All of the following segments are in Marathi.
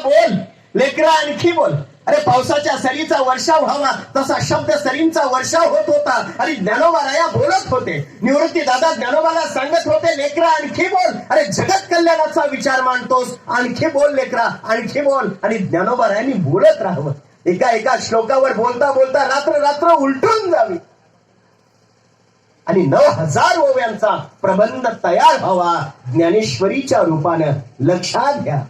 बोल लेकरा आणखी बोल. अरे पावसाच्या सरीचा वर्षाव व्हावा तसा शब्द सरींचा वर्षाव होत होता आणि ज्ञानोबा राया बोलत होते. निवृत्ती दादा ज्ञानोबाला सांगत होते, लेकरा आणखी बोल. अरे जगत कल्याणाचा विचार मांडतोस, आणखी बोल लेकरा, आणखी बोल. आणि ज्ञानोबा रायांनी बोलत राहावं. एका एका श्लोकावर बोलता बोलता रात्र रात्र उलटून जावी आणि 9000 ओव्यांचा प्रबंध तयार व्हावा ज्ञानेश्वरीच्या रूपानं. लक्षात घ्या,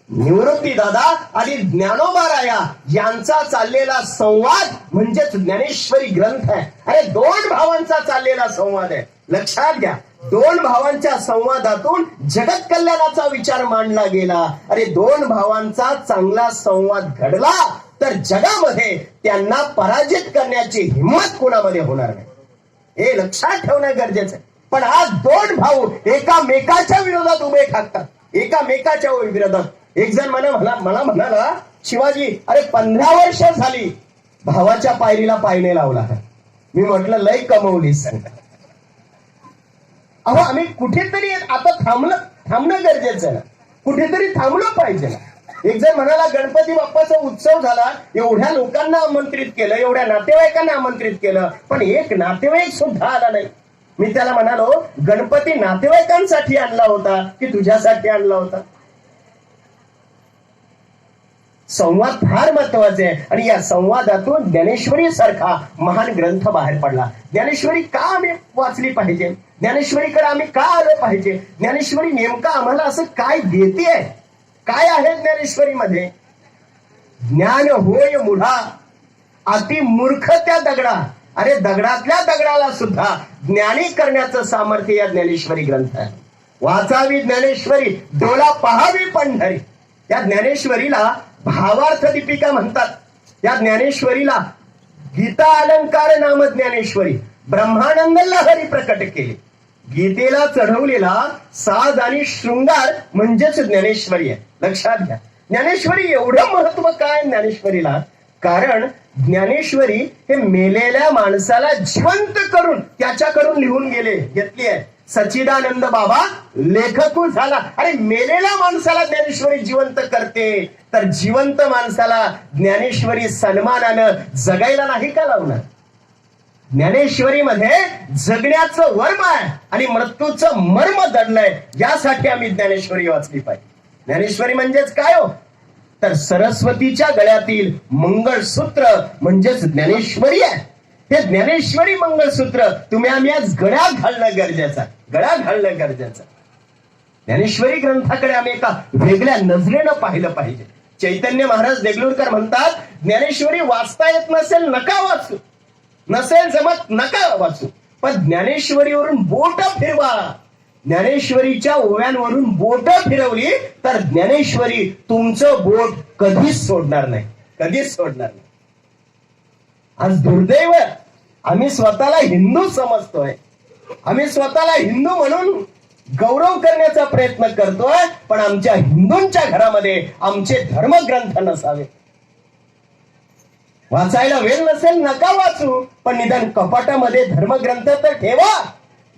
निवृत्ती दादा आणि ज्ञानोबा राया यांचा चाललेला संवाद म्हणजेच ज्ञानेश्वरी ग्रंथ आहे. अरे 2 भावांचा चाललेला संवाद आहे. लक्षात घ्या, 2 भावांच्या संवादातून जगत कल्याणाचा विचार मांडला गेला. अरे 2 भावांचा चांगला संवाद घडला तर जगामध्ये त्यांना पराजित करण्याची हिंमत कोणामध्ये होणार नाही, हे लक्षात ठेवणं गरजेचं आहे. पण आज 2 भाऊ एकामेकाच्या विरोधात उभे ठाकतात, एकामेकाच्या विरोधात. एक जण मला म्हणाला, शिवाजी अरे 15 वर्ष झाली भावाच्या पायरीला पायने लावला. मी म्हटलं लय कमवलीस. अहो आम्ही कुठेतरी आता थांबणं गरजेचं आहे ना, कुठेतरी थांबलं पाहिजे ना. एक जण म्हणाला, गणपती बाप्पाचा उत्सव झाला, एवढ्या लोकांना आमंत्रित केलं, एवढ्या नातेवाईकांना आमंत्रित केलं, पण एक नातेवाईक सुद्धा आला नाही. मी त्याला म्हणालो, गणपती नातेवाईकांसाठी आणला होता की तुझ्यासाठी आणला होता? संवाद फार महत्वाचे आहे आणि या संवादातून ज्ञानेश्वरी सारखा महान ग्रंथ बाहेर पडला. ज्ञानेश्वरी का आम्ही वाचली पाहिजे, ज्ञानेश्वरीकडे आम्ही का आलं पाहिजे, ज्ञानेश्वरी नेमका आम्हाला असं काय देतेय, काय आहे ज्ञानेश्वरीमध्ये? ज्ञान होय मुढा अति मूर्ख त्या दगडा. अरे दगडातल्या दगडाला सुद्धा ज्ञानी करण्याचं सामर्थ्य या ज्ञानेश्वरी ग्रंथ आहे. वाचावी ज्ञानेश्वरी, डोला पहावी पंढरी. या ज्ञानेश्वरीला भावार्थ दीपिका म्हणतात. या ज्ञानेश्वरीला गीता अलंकार नाम ज्ञानेश्वरी ब्रह्मानंद लहरी प्रकट केली. गीतेला चढवलेला साज आणि शृंगार म्हणजेच ज्ञानेश्वरी आहे. लक्षात घ्या, ज्ञानेश्वरी एवढं महत्व काय ज्ञानेश्वरीला? कारण ज्ञानेश्वरी हे मेलेल्या माणसाला जिवंत करून त्याच्याकडून लिहून घेतली आहे. सच्चिदानंद बाबा लेखक झाला. अरे मेलेल्या माणसाला ज्ञानेश्वरी जिवंत करते, तर जिवंत माणसाला ज्ञानेश्वरी सन्मानानं जगायला नाही का लावणार? ज्ञानेश्वरीमध्ये जगण्याचं वर्म आहे आणि मृत्यूचं मर्म दडलंय. यासाठी आम्ही ज्ञानेश्वरी वाचली पाहिजे. ज्ञानेश्वरी म्हणजेच काय हो, तर सरस्वतीच्या गळ्यातील मंगळसूत्र म्हणजेच ज्ञानेश्वरी आहे. हे ज्ञानेश्वरी मंगळसूत्र तुम्ही आम्ही आज गळ्यात घालणं गरजेचं आहे, गळ्यात घालणं गरजेचं. ज्ञानेश्वरी ग्रंथाकडे आम्ही एका वेगळ्या नजरेनं पाहिलं पाहिजे. चैतन्य महाराज देगलूरकर म्हणतात, ज्ञानेश्वरी वाचता येत नसेल नका वाचू, नसेल जमत नका वाचू, पण ज्ञानेश्वरीवरून बोट फिरवा. ज्ञानेश्वरीच्या ओव्यांवरून बोट फिरवली तर ज्ञानेश्वरी तुमचं बोट कधीच सोडणार नाही, कधीच सोडणार नाही. आज दुर्दैव आम्ही स्वतःला हिंदू समजतोय, आम्ही स्वतःला हिंदू म्हणून गौरव करण्याचा प्रयत्न करतोय, पण आमच्या हिंदूंच्या घरामध्ये आमचे धर्मग्रंथ नसावे. वाचायला वेळ नसेल नका वाचू, पण निदान कपाटामध्ये धर्मग्रंथ तर ठेवा.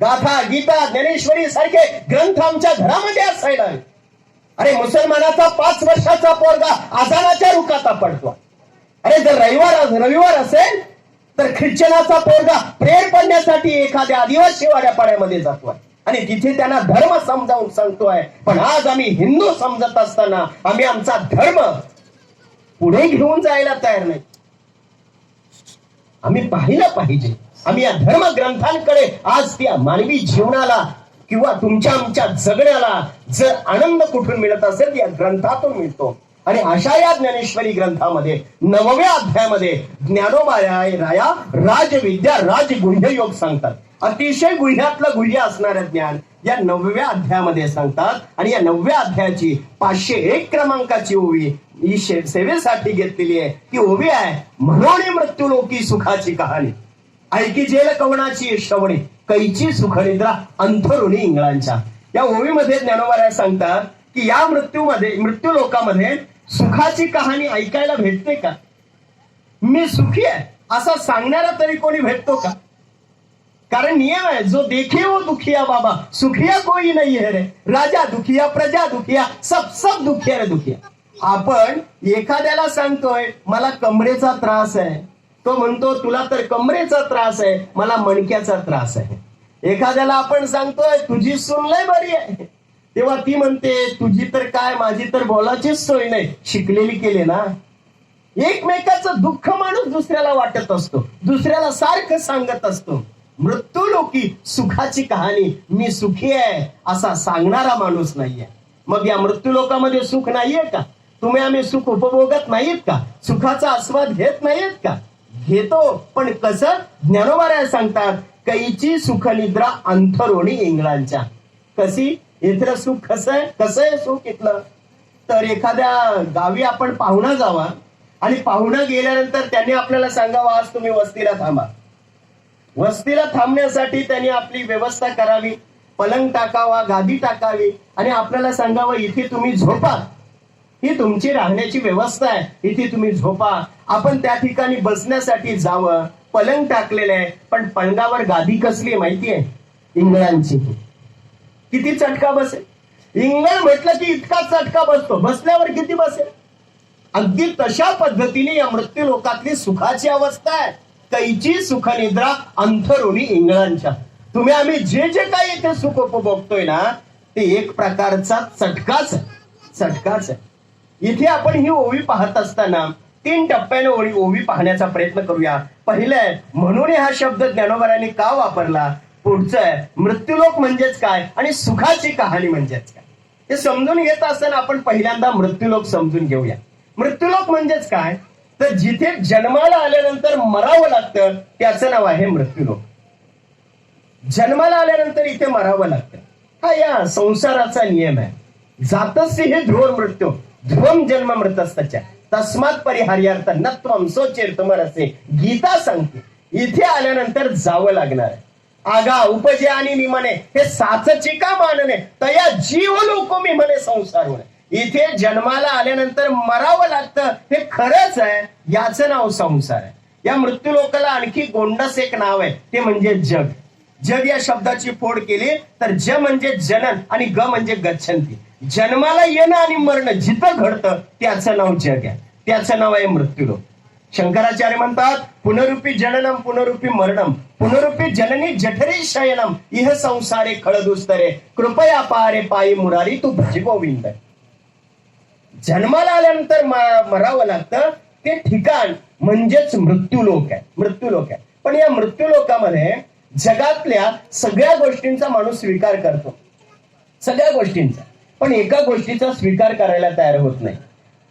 गाथा गीता ज्ञानेश्वरी सारखे ग्रंथ आमच्या घरामध्ये असायला. अरे मुसलमानाचा 5 वर्षाचा पोरगा आजानाच्या रुकाता पडतो. अरे जर रविवार असेल तर ख्रिश्चनाचा पोरगा प्रेयर पडण्यासाठी एखाद्या आदिवासी वाड्यापाड्यामध्ये जातोय आणि तिथे त्यांना धर्म समजावून सांगतोय. पण आज आम्ही हिंदू समजत असताना आम्ही आमचा धर्म पुढे घेऊन जायला तयार नाही. आम्ही पाहिलं पाहिजे, आम्ही या धर्म ग्रंथांकडे आज त्या मानवी जीवनाला किंवा तुमच्या आमच्या जगण्याला जर आनंद कुठून मिळत असेल या ग्रंथातून मिळतो. आणि अशा या ज्ञानेश्वरी ग्रंथामध्ये 9व्या अध्यायामध्ये ज्ञानोबा राया राजविद्या राजगुह्य योग सांगतात. अतिशय गुह्यातलं गुह्य असणारं ज्ञान या 9व्या अध्यायामध्ये सांगतात. आणि या 9व्या अध्यायाची 501 क्रमांकाची ओवी ही सेवेसाठी घेतलेली आहे. ती ओवी आहे, म्हणून मृत्यू लोकी सुखाची कहाणी ऐकी जेल कवनाची श्रवणी कैची सुखनिद्रा अंथरुणी इंगळांच्या. या ओवीमध्ये ज्ञानोबा राय सांगतात की या मृत्यू लोकामध्ये सुखाची कहाणी ऐकायला भेटते का? मी सुखी आहे असा सांगणारा तरी कोणी भेटतो का? कारण नियम है, जो देखे वो दुखिया बाबा, सुखिया कोई नहीं है रे. राजा दुखिया, प्रजा दुखिया, सब दुखिया रे दुखिया. आपण एखाद्याला सांगतोय मला कमरेचा त्रास आहे, तो म्हणतो तुला तर कमरेचा त्रास आहे, मला मणक्याचा त्रास आहे. एखाद्याला आपण सांगतोय तुझी सून लय बरी आहे, तेव्हा ती म्हणते तुझी तर काय, माझी तर बोलायचीच सोय नाही, शिकलेली केली ना. एकमेकाचं दुःख माणूस दुसऱ्याला वाटत असतो, दुसऱ्याला सारखं सांगत असतो. मृत्यूलोकी सुखाची कहाणी, मी सुखी आहे असा सांगणारा माणूस नाहीये. मग या मृत्यूलोकामध्ये सुख नाहीये का? तुम्ही आम्ही सुख उपभोगत नाहीत का? सुखाचा आस्वाद घेत नाहीत का? घेतो, पण कसं? ज्ञानोबा सांगतात कैची सुखनिद्रा अंथरोणी इंगळांच्या. कशी? इथलं सुख कसं आहे? कसं आहे सुख इथलं? तर एखाद्या गावी आपण पाहुणा जावा आणि पाहुणा गेल्यानंतर त्यांनी आपल्याला सांगावं आज तुम्ही वस्तीला थांबा. वस्तीला थांबण्यासाठी त्यांनी आपली व्यवस्था करावी, पलंग टाकावा, गादी टाकावी आणि आपल्याला सांगावं इथे तुम्ही झोपा, ही तुमची राहण्याची व्यवस्था आहे, इथे तुम्ही झोपा. आपण त्या ठिकाणी बसण्यासाठी जावं, पलंग टाकलेलं आहे, पण पलंगावर गादी कसली माहिती आहे? इंगळांची. किती चटका बसेल? इंगळ म्हटलं की इतका चटका बसतो, बसल्यावर किती बसेल? अगदी तशा पद्धतीने या मृत्यू लोकातली सुखाची अवस्था आहे. कैची सुखनिद्रा अंथरुणी इंगळांच्या. तुम्ही आम्ही जे जे काही इथे सुख उपभोगतोय ना, ते एक प्रकारचा चटकाच आहे. इथे आपण ही ओवी पाहत असताना 3 टप्प्याने ओवी पाहण्याचा प्रयत्न करूया. पहिलं आहे म्हणून हा शब्द ज्ञानोबांनी का वापरला. पुढचं आहे मृत्यूलोक म्हणजेच काय आणि सुखाची कहाणी म्हणजेच काय. हे समजून घेत असताना आपण पहिल्यांदा मृत्यूलोक समजून घेऊया. मृत्यूलोक म्हणजेच काय, तर जिथे जन्माला आल्यानंतर मरावं लागतं त्याचं नाव आहे मृत्यूलोक. जन्माला आल्यानंतर इथे मरावं लागतं, हा या संसाराचा नियम आहे. जातस्य हे ध्रुव मृत्यू, ध्रुवम जन्म मृतस्तच्या तस्मात परिहार्यार्थ नत्वम सोचेर्तुमरसे गीता सांगते. इथे आल्यानंतर जावं लागणार आहे. आगा उपजे आणि निमने हे साचची का मानणे, तया जीव लोक मी म्हणे संसार होणे. इथे जन्माला आल्यानंतर मरावं लागतं हे खरंच आहे, याचं नाव संसार आहे. या मृत्यू लोकाला आणखी गोंडस एक नाव आहे, ते म्हणजे जग. जग या शब्दाची फोड केली तर ज म्हणजे जनन आणि ग म्हणजे गच्छन्ती. जन्माला येणं आणि मरण जिथं घडतं त्याचं नाव जग आहे, त्याचं नाव आहे मृत्यूलोक. शंकराचार्य म्हणतात पुनरुपी जननम पुनरुपी मरणम पुनरुपी जननी जठरी शयनम इह संसारे खळदुस्तरे कृपया पारे पायी मुरारी तू भजी गोविंद. जन्माला आल्यानंतर मरावं लागतं ते ठिकाण म्हणजेच मृत्यूलोक आहे. मृत्यूलोक आहे. पण या मृत्यूलोकामध्ये जगातल्या सगळ्या गोष्टींचा माणूस स्वीकार करतो, सगळ्या गोष्टींचा, पण एका गोष्टीचा स्वीकार करायला तयार होत नाही.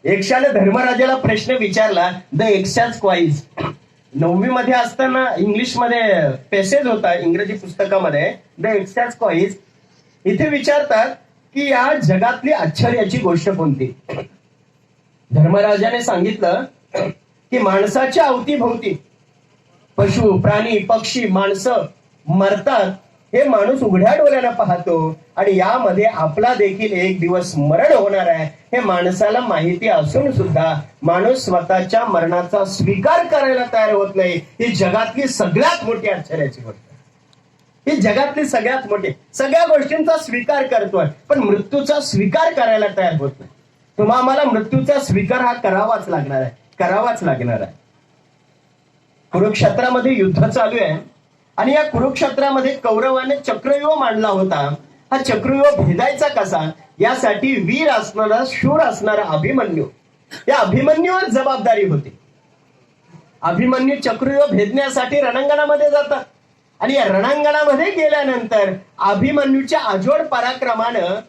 एकशाने धर्मराजाला प्रश्न विचारला, द एक्सचेंज क्वाईज. 9वी मध्ये असताना इंग्लिश मध्ये पॅसेज होता इंग्रजी पुस्तकामध्ये, द एक्सचेंज क्वाईज. इथे विचारतात की या जगातली आश्चर्याची गोष्ट कोणती. धर्मराजाने सांगितलं की माणसाच्या अवतीभोवती पशु प्राणी पक्षी माणसं मरतात, हे माणूस उघड्या डोळ्यानं पाहतो आणि यामध्ये आपला देखील एक दिवस मरण होणार आहे हे माणसाला माहिती असून सुद्धा माणूस स्वतःच्या मरणाचा स्वीकार करायला तयार होत नाही. ही जगातली सगळ्यात मोठी आश्चर्याची गोष्ट. ही जगातली सगळ्यात मोठी, सगळ्या गोष्टींचा स्वीकार करतोय पण मृत्यूचा स्वीकार करायला तयार होत नाही. तुम्हाला आम्हाला मृत्यूचा स्वीकार हा करावाच लागणार आहे, करावाच लागणार आहे. कुरुक्षेत्रामध्ये युद्ध चालू आहे आणि या कुरुक्षेत्रामध्ये कौरवाने चक्रव्यूह मांडला होता. हा चक्रव्यूह भेदायचा कसा, यासाठी वीर असणारा शूर असणारा अभिमन्यू, या अभिमन्यूवर जबाबदारी होती. अभिमन्यू चक्रव्यूह भेदण्यासाठी रणांगणामध्ये जातात आणि या रणांगणामध्ये गेल्यानंतर अभिमन्यूच्या अजोड पराक्रमानं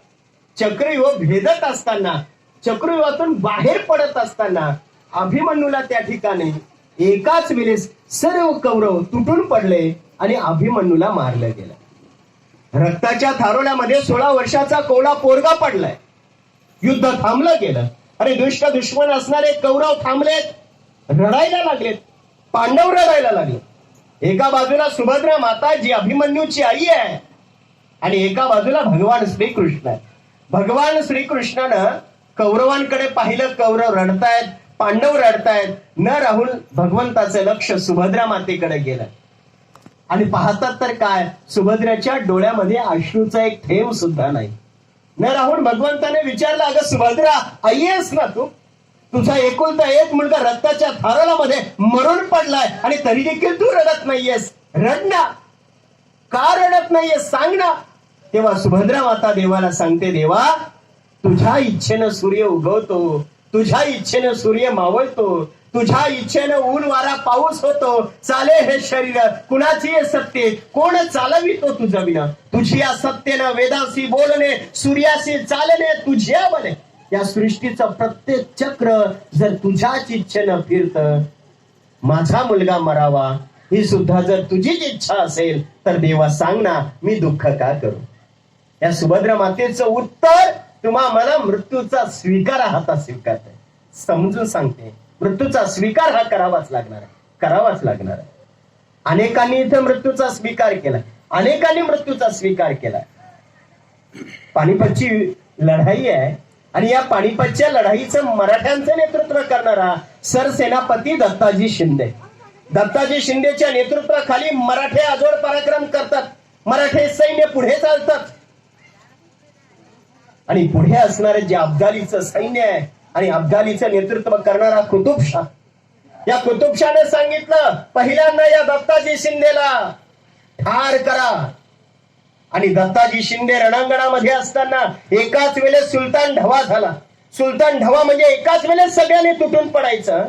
चक्रव्यूह भेदत असताना, चक्रव्यूहातून बाहेर पडत असताना अभिमन्यूला त्या ठिकाणी एकाच वेळेस सर्व कौरव तुटून पडले आणि अभिमन्यूला मारलं गेलं. रक्ताच्या थारोळ्यामध्ये 16 वर्षाचा कोवळा पोरगा पडलाय. युद्ध थांबलं गेलं. अरे दुष्ट दुश्मन असणारे कौरव थांबलेत, रडायला लागलेत, पांडव रडायला लागले. एका बाजूला सुभद्रा माता जी अभिमन्यूची आई आहे आणि एका बाजूला भगवान श्रीकृष्ण आहे. भगवान श्रीकृष्णानं कौरवांकडे पाहिलं, कौरव रडतायत, पांडव रडतायत, न राहून भगवंताचं लक्ष सुभद्रा मातेकडे गेलं आणि पाहतात तर काय, सुभद्राच्या डोळ्यामध्ये अश्रूचा एक थेंब सुद्धा नाही. न राहून भगवंताने विचारलं, अगं सुभद्रा, आई आहेस ना तू? तुझा एकुलता एक मुलगा रक्ताच्या थारोळामध्ये मरून पडलाय आणि तरी देखील तू रडत नाहीयेस. रड ना, का रडत नाहीयेस सांग ना. तेव्हा सुभद्रा माता देवाला सांगते, देवा तुझ्या इच्छेनं सूर्य उगवतो, तुझ्या इच्छेनं सूर्य मावळतो, तुझ्या इच्छेनं ऊन वारा पाऊस होतो. चाले हे शरीर कुणाची सत्य, कोण चालवितो तुझं विना. तुझी सत्तेनं वेदाशी बोलणे, सूर्याशी चालणे तुझ्या बने. या सृष्टीचं प्रत्येक चक्र जर तुझ्याच इच्छेनं फिरतं. माझा मुलगा मरावा ही सुद्धा जर तुझीच इच्छा असेल तर देवा सांग ना, मी दुःख का करू. या सुभद्रा मातेचं उत्तर, तुम्हा मला मृत्यूचा स्वीकार हातात स्वीकारते. समजून सांगते, मृत्यूचा स्वीकार हा करावाच लागणार आहे, करावाच लागणार आहे. अनेकांनी इथं मृत्यूचा स्वीकार केलाय, अनेकांनी मृत्यूचा स्वीकार केलाय. पानिपतची लढाई आहे आणि या पानिपतच्या लढाईचं मराठ्यांचं नेतृत्व करणारा सरसेनापती दत्ताजी शिंदे. दत्ताजी शिंदेच्या नेतृत्वाखाली मराठे आजोड पराक्रम करतात. मराठे सैन्य पुढे चालतात आणि पुढे असणारे जे अब्दालीचं सैन्य आहे आणि अब्दालीचं नेतृत्व करणारा कुतुबशाह, या कुतुबशाहने सांगितलं, पहिल्यांदा या दत्ताजी शिंदेला ठार करा. आणि दत्ताजी शिंदे रणांगणामध्ये असताना एकाच वेळेस सुलतान ढवा झाला. सुलतान ढवा म्हणजे एकाच वेळेस सगळ्यांनी तुटून पडायचं.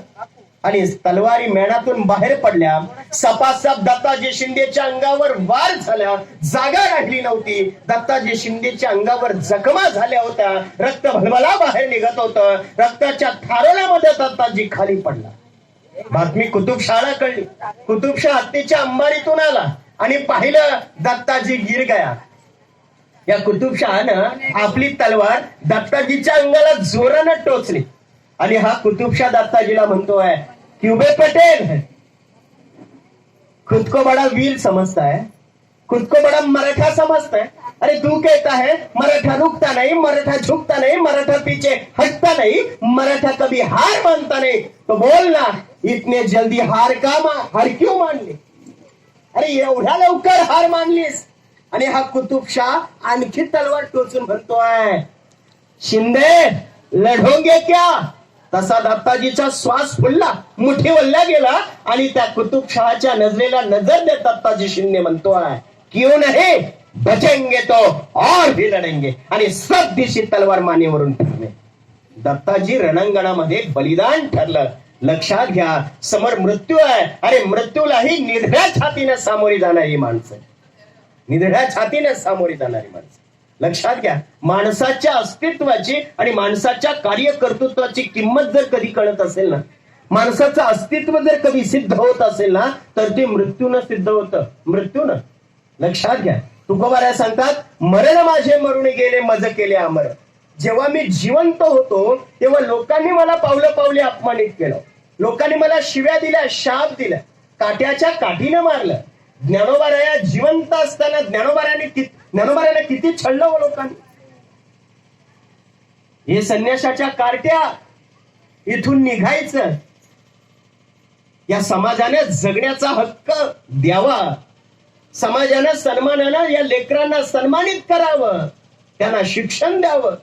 आणि तलवारी मेणातून बाहेर पडल्या. सपासप दत्ताजी शिंदेच्या अंगावर वार झाल्या, जागा राहिली नव्हती. दत्ताजी शिंदेच्या अंगावर जखमा झाल्या होत्या, रक्त भलभला बाहेर निघत होतं. रक्ताच्या थारोळ्यामध्ये दत्ताजी खाली पडला. बातमी कुतुबशाहला कळली. कुतुबशाह हत्तीच्या अंबारीतून आला आणि पाहिलं दत्ताजी गिर गया. या कुतुबशहानं आपली तलवार दत्ताजीच्या अंगाला जोरानं टोचली आणि हा कुतुबशाह दत्ताजीला म्हणतोय, क्यूबे पटेल, खुद को बड़ा वीर समझता है, खुद को बड़ा मराठा समझता है. अरे तू कहता है मराठा रुकता नहीं, मराठा झुकता नहीं, मराठा पीछे हटता नहीं, मराठा कभी हार मानता नहीं. तो बोल ना, इतने जल्दी हार क्यों मान ली? अरे एवढ्या लवकर हार मानलीस? आणि हा कुतुबशाह आणखी तलवार टोचून म्हणतोय, शिंदे लढोगे क्या? तसा दत्ताजीचा श्वास फुलला, मुठी वल्ल्या गेला आणि त्या कुतुबशहाच्या नजरेला नजर देत दत्ताजी शिंदे म्हणतोय, क्यों नहीं, बचेंगे तो और भी लढेंगे. आणि सब दिशी तलवार मानेवरून ठरले. दत्ताजी रणांगणामध्ये बलिदान ठरलं. लक्षात घ्या, समोर मृत्यू आहे. अरे मृत्यूलाही निधड्या छातीने सामोरी जाणारी माणसं, निधड्या छातीने सामोरी जाणारी माणसं. लक्षात घ्या, माणसाच्या अस्तित्वाची आणि माणसाच्या कार्यकर्तृत्वाची किंमत जर कधी कळत असेल ना, माणसाचं अस्तित्व जर कधी सिद्ध होत असेल ना, तर ते मृत्यूनं सिद्ध होतं. मृत्यूनं. लक्षात घ्या, तुकोबाराय सांगतात, मरण माझे मरून गेले, मज केले अमर. जेव्हा मी जिवंत होतो तेव्हा लोकांनी मला पावलं पावले अपमानित केलं. लोकांनी मला शिव्या दिल्या, शाप दिल्या, काट्याच्या काठीनं मारलं. ज्ञानोबाराया जिवंत असताना ज्ञानोबारायाने किती छळलं हो लोकांनी. हे संन्यासाच्या कार्ट्या, इथून निघायचं. या समाजाने जगण्याचा हक्क द्यावा. समाजानं सन्मानानं या लेकरांना सन्मानित करावं, त्यांना शिक्षण द्यावं.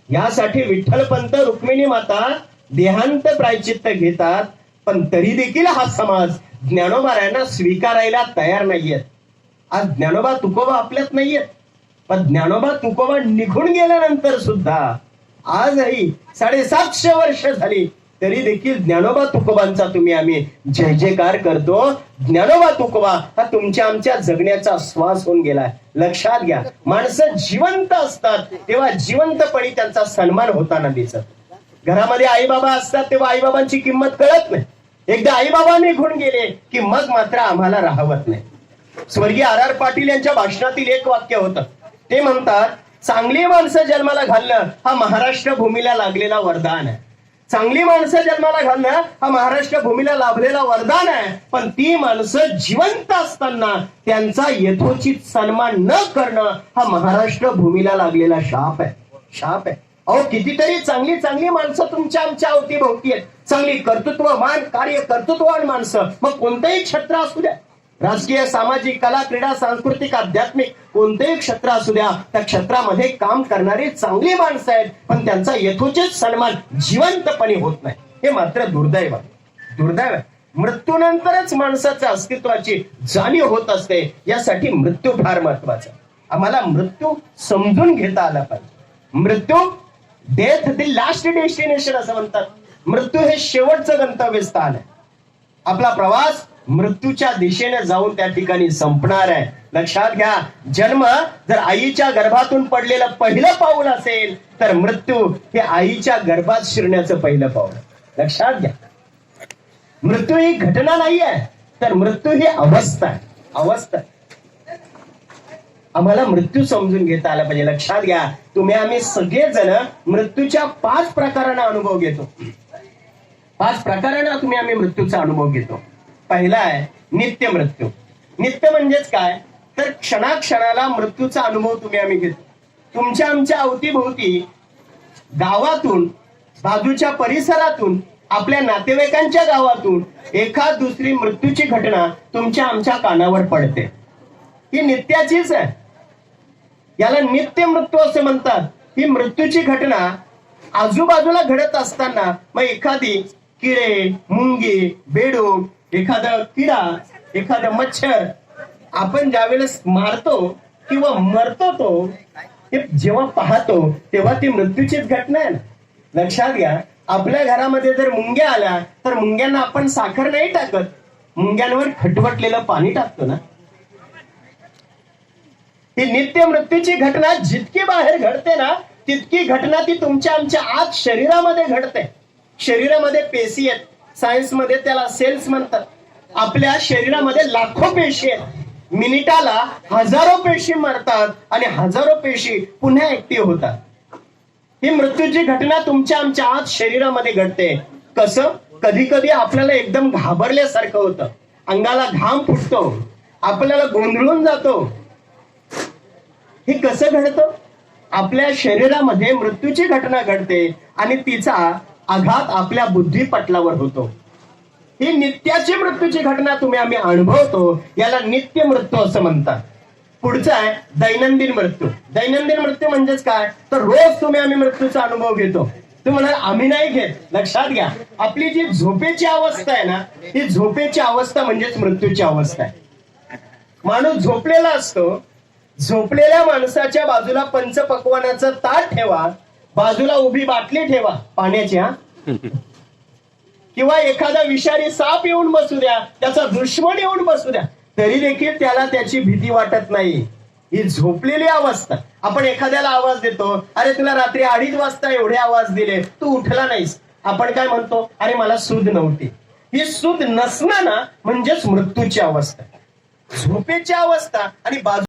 यासाठी विठ्ठलपंत, रुक्मिणी माता देहांत प्रायचित्त घेतात. पण तरी देखील हा समाज ज्ञानोबारायांना स्वीकारायला तयार नाहीयेत. आज ज्ञानोबा तुकोबा आपल्यात नाहीयेत, पण ज्ञानोबा तुकोबा निघून गेल्यानंतर सुद्धा आजही 750 वर्ष झाली तरी देखील ज्ञानोबा तुकोबांचा आम्ही जय जयकार करतो. ज्ञानोबा तुकोबा हा तुमच्या आमच्या जगण्याचा श्वास होऊन गेलाय. लक्षात घ्या, माणसं जिवंत असतात तेव्हा जिवंतपणी त्यांचा सन्मान होताना दिसत. घरामध्ये आई बाबा असतात तेव्हा आई बाबांची किंमत कळत नाही. एकदा आई बाबा निघून गेले की मग मात्र आम्हाला राहवत नाही. स्वर्गीय R.R. पाटील यांच्या भाषणातील एक वाक्य होतं. ते म्हणतात, चांगली माणसं जन्माला घालणं हा महाराष्ट्र भूमीला लागलेला वरदान आहे. चांगली माणसं जन्माला घालणं हा महाराष्ट्र भूमीला लाभलेला वरदान आहे. पण ती माणसं जिवंत असताना त्यांचा यथोचित सन्मान न करणं हा महाराष्ट्र भूमीला लागलेला शाप आहे. शाप आहे. अहो, कितीतरी चांगली चांगली माणसं तुमच्या आमच्या अवतीभोवती आहेत. चांगली कर्तृत्ववान, कार्य कर्तृत्ववान माणसं. मग कोणतंही क्षेत्र असू द्या, राजकीय, सामाजिक, कला, क्रीडा, सांस्कृतिक, आध्यात्मिक कोणतेही क्षेत्र असू द्या, त्या क्षेत्रामध्ये काम करणारी चांगली माणसं आहेत, पण त्यांचा यथोचित सन्मान जिवंतपणे होत नाही. हे मात्र दुर्दैव आहे. दुर्दैव आहे. मृत्यूनंतरच माणसाच्या अस्तित्वाची जाणीव होत असते. यासाठी मृत्यू फार महत्वाचा. आम्हाला मृत्यू समजून घेता आला पाहिजे. मृत्यू, डेथ द लास्ट डेस्टिनेशन असं म्हणतात. मृत्यू हे शेवटचं गंतव्यस्थान आहे. आपला प्रवास मृत्यूच्या दिशेने जाऊन त्या ठिकाणी संपणार आहे. लक्षात घ्या, जन्म जर आईच्या गर्भातून पडलेलं पहिलं पाऊल असेल, तर मृत्यू हे आईच्या गर्भात शिरण्याचं पहिलं पाऊल. लक्षात घ्या, मृत्यू ही घटना नाही आहे, तर मृत्यू ही अवस्था आहे. अवस्था. आम्हाला मृत्यू समजून घेता आला पाहिजे. लक्षात घ्या, तुम्ही आम्ही सगळेजण मृत्यूच्या 5 प्रकारांना अनुभव घेतो. 5 प्रकारांना तुम्ही आम्ही मृत्यूचा अनुभव घेतो. पहिला आहे नित्य मृत्यू. नित्य म्हणजेच काय, तर क्षणाक्षणाला मृत्यूचा अनुभव तुम्ही आम्ही घेतो. तुमच्या आमच्या अवतीभोवती, गावातून, बाजूच्या परिसरातून, आपल्या नातेवाईकांच्या गावातून एखाद दुसरी मृत्यूची घटना तुमच्या आमच्या कानावर पडते. ही नित्याचीच आहे. याला नित्य मृत्यू असे म्हणतात. ही मृत्यूची घटना आजूबाजूला घडत असताना मग एखादी किडे, मुंगी, बेडूक, एखादा किडा, एखादा मच्छर आपण ज्यावेळेस मारतो किंवा मरतो, तो जेव्हा पाहतो तेव्हा ती मृत्यूचीच घटना आहे ना. लक्षात घ्या, आपल्या घरामध्ये जर मुंग्या आल्या तर मुंग्यांना आपण साखर नाही टाकत, मुंग्यांवर खटवटलेलं पाणी टाकतो ना. ही नित्य मृत्यूची घटना जितकी बाहेर घडते ना, तितकी घटना ती तुमच्या आमच्या आत शरीरामध्ये घडते. शरीरामध्ये पेशी आहेत. सायन्समध्ये त्याला सेल्स म्हणतात. आपल्या शरीरामध्ये लाखो पेशी आहेत. मिनिटाला हजारो पेशी मरतात आणि हजारो पेशी पुन्हा ऍक्टिव्ह होतात. ही मृत्यूची घटना तुमच्या आमच्या आत शरीरामध्ये घडते. कसं? कधी कधी आपल्याला एकदम घाबरल्यासारखं होतं, अंगाला घाम फुटतो, आपल्याला गोंधळून जातो. हे कसं घडतं? आपल्या शरीरामध्ये मृत्यूची घटना घडते आणि तिचा आघात आपल्या बुद्धिपटलावर होतो. ही नित्याची मृत्यूची घटना तुम्ही आम्ही अनुभवतो. याला नित्य मृत्यू असं म्हणतात. पुढचा आहे दैनंदिन मृत्यू. दैनंदिन मृत्यू म्हणजेच काय, तर रोज तुम्ही आम्ही मृत्यूचा अनुभव घेतो. तुम्ही म्हणाल आम्ही नाही घेत. लक्षात घ्या, आपली जी झोपेची अवस्था आहे ना, ही झोपेची अवस्था म्हणजेच मृत्यूची अवस्था आहे. माणूस झोपलेला असतो. झोपलेल्या माणसाच्या बाजूला पंचपक्वानाचं ताट ठेवा, बाजूला उभी बाटली ठेवा पाण्याची, किंवा एखादा विषारी साप येऊन बसू द्या, त्याचा दुश्मन येऊन बसू द्या, तरी देखील त्याला त्याची भीती वाटत नाही. ही झोपलेली अवस्था. आपण एखाद्याला आवाज देतो, अरे तुला रात्री 2:30 वाजता एवढे आवाज दिले, तू उठला नाहीस. आपण काय म्हणतो, अरे मला सूद नव्हती. ही सूद नसणं ना म्हणजेच मृत्यूची अवस्था, झोपेची अवस्था. आणि बाजू